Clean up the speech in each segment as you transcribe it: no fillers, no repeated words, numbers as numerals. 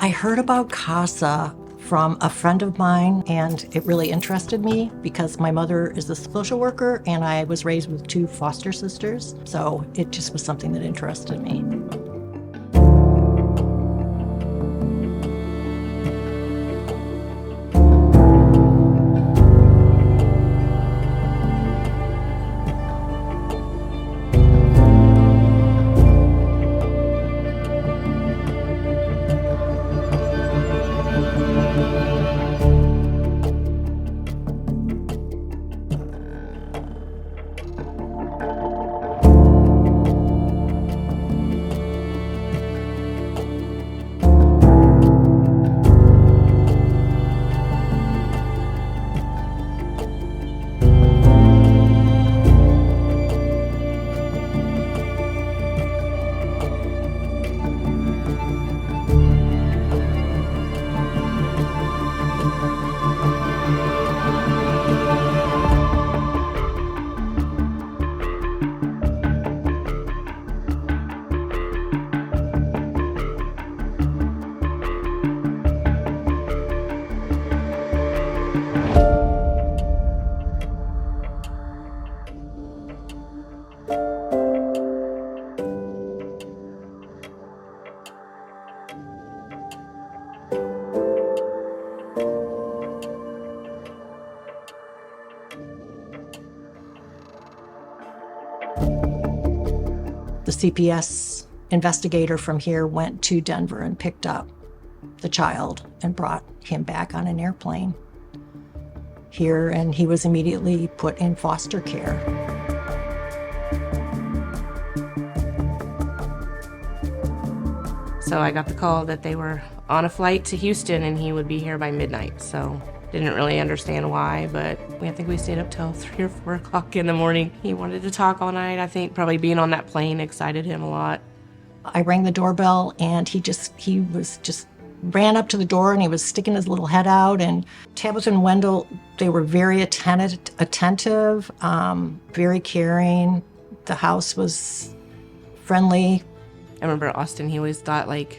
I heard about CASA from a friend of mine, and it really interested me because my mother is a social worker and I was raised with 2 foster sisters, so it just was something that interested me. The CPS investigator from here went to Denver and picked up the child and brought him back on an airplane here, and he was immediately put in foster care. So I got the call that they were on a flight to Houston and he would be here by midnight. So didn't really understand why, but I think we stayed up till 3 or 4 o'clock in the morning. He wanted to talk all night. I think probably being on that plane excited him a lot. I rang the doorbell and he was just ran up to the door and he was sticking his little head out. And Tabitha and Wendell, they were very attentive, very caring. The house was friendly. I remember Austin, he always thought, like,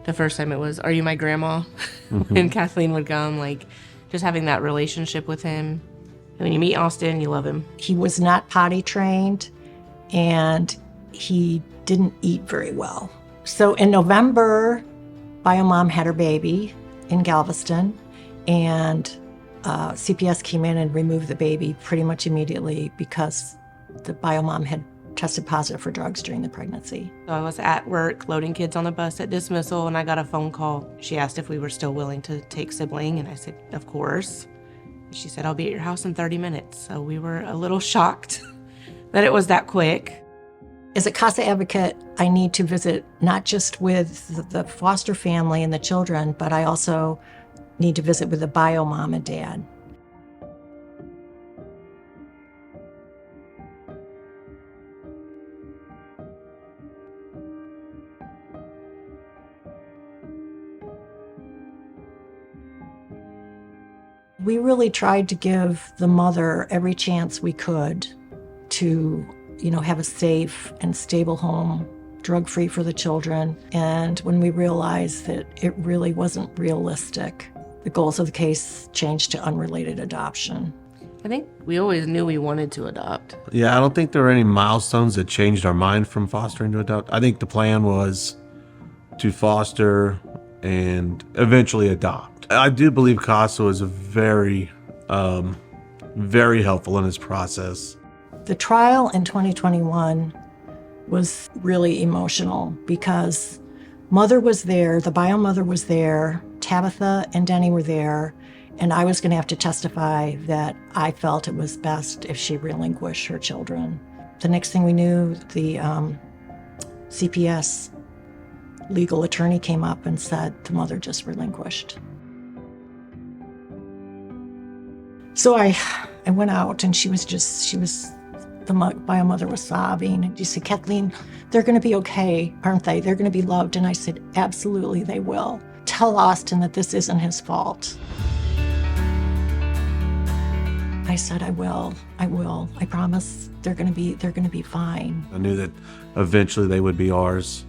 the first time it was, "Are you my grandma?" When Kathleen would come, like, just having that relationship with him. And when you meet Austin, you love him. He was not potty trained and he didn't eat very well. So in November, Biomom had her baby in Galveston, and CPS came in and removed the baby pretty much immediately because the Biomom had tested positive for drugs during the pregnancy. So I was at work loading kids on the bus at dismissal, and I got a phone call. She asked if we were still willing to take sibling, and I said, of course. She said, "I'll be at your house in 30 minutes. So we were a little shocked that it was that quick. As a CASA advocate, I need to visit not just with the foster family and the children, but I also need to visit with the bio mom and dad. We really tried to give the mother every chance we could to, have a safe and stable home, drug-free for the children. And when we realized that it really wasn't realistic, the goals of the case changed to unrelated adoption. I think we always knew we wanted to adopt. Yeah, I don't think there were any milestones that changed our mind from fostering to adopt. I think the plan was to foster and eventually adopt. I do believe CASA was very helpful in this process. The trial in 2021 was really emotional because mother was there, the bio mother was there, Tabitha and Denny were there, and I was going to have to testify that I felt it was best if she relinquished her children. The next thing we knew, the CPS legal attorney came up and said the mother just relinquished. So I went out and the bio mother was sobbing, and she said, "Kathleen, they're going to be okay, aren't they? They're going to be loved." And I said, "Absolutely, they will. Tell Austin that this isn't his fault." I said, I will. I promise they're going to be fine. I knew that eventually they would be ours.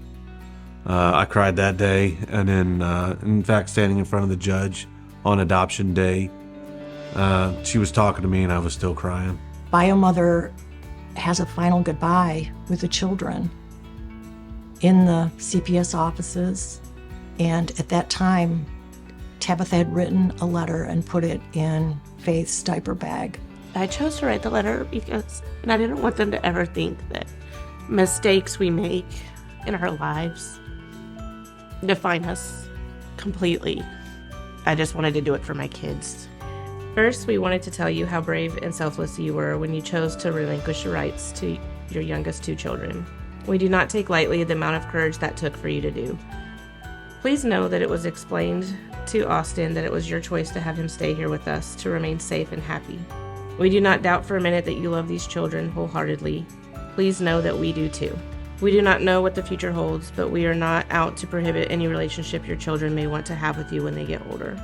I cried that day. And then, in fact, standing in front of the judge on adoption day, she was talking to me and I was still crying. Bio mother has a final goodbye with the children in the CPS offices. And at that time, Tabitha had written a letter and put it in Faith's diaper bag. I chose to write the letter because I didn't want them to ever think that mistakes we make in our lives define us completely. I just wanted to do it for my kids. First, we wanted to tell you how brave and selfless you were when you chose to relinquish your rights to your youngest 2 children. We do not take lightly the amount of courage that took for you to do. Please know that it was explained to Austin that it was your choice to have him stay here with us to remain safe and happy. We do not doubt for a minute that you love these children wholeheartedly. Please know that we do too. We do not know what the future holds, but we are not out to prohibit any relationship your children may want to have with you when they get older.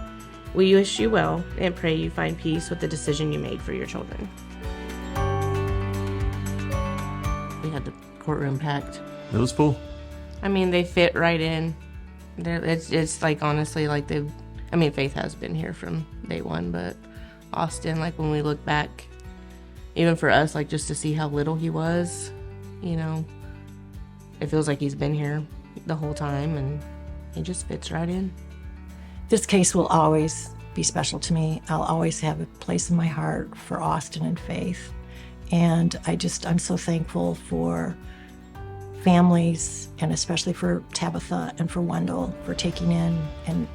We wish you well and pray you find peace with the decision you made for your children. We had the courtroom packed. It was full. I mean, they fit right in. It's like, honestly, like Faith has been here from day one, but Austin, like, when we look back, even for us, like, just to see how little he was, you know, it feels like he's been here the whole time, and he just fits right in. This case will always be special to me. I'll always have a place in my heart for Austin and Faith. And I'm so thankful for families, and especially for Tabitha and for Wendell, for taking in and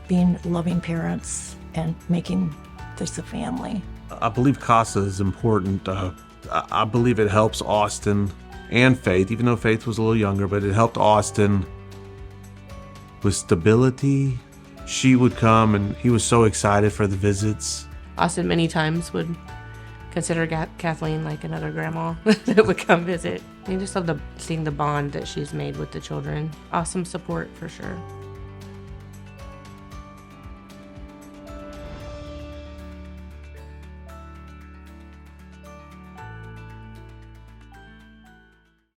being loving parents and making this a family. I believe CASA is important. I believe it helps Austin and Faith, even though Faith was a little younger, but it helped Austin with stability. She would come and he was so excited for the visits. Austin many times would consider Kathleen like another grandma that would come visit. I just love seeing the bond that she's made with the children. Awesome support for sure.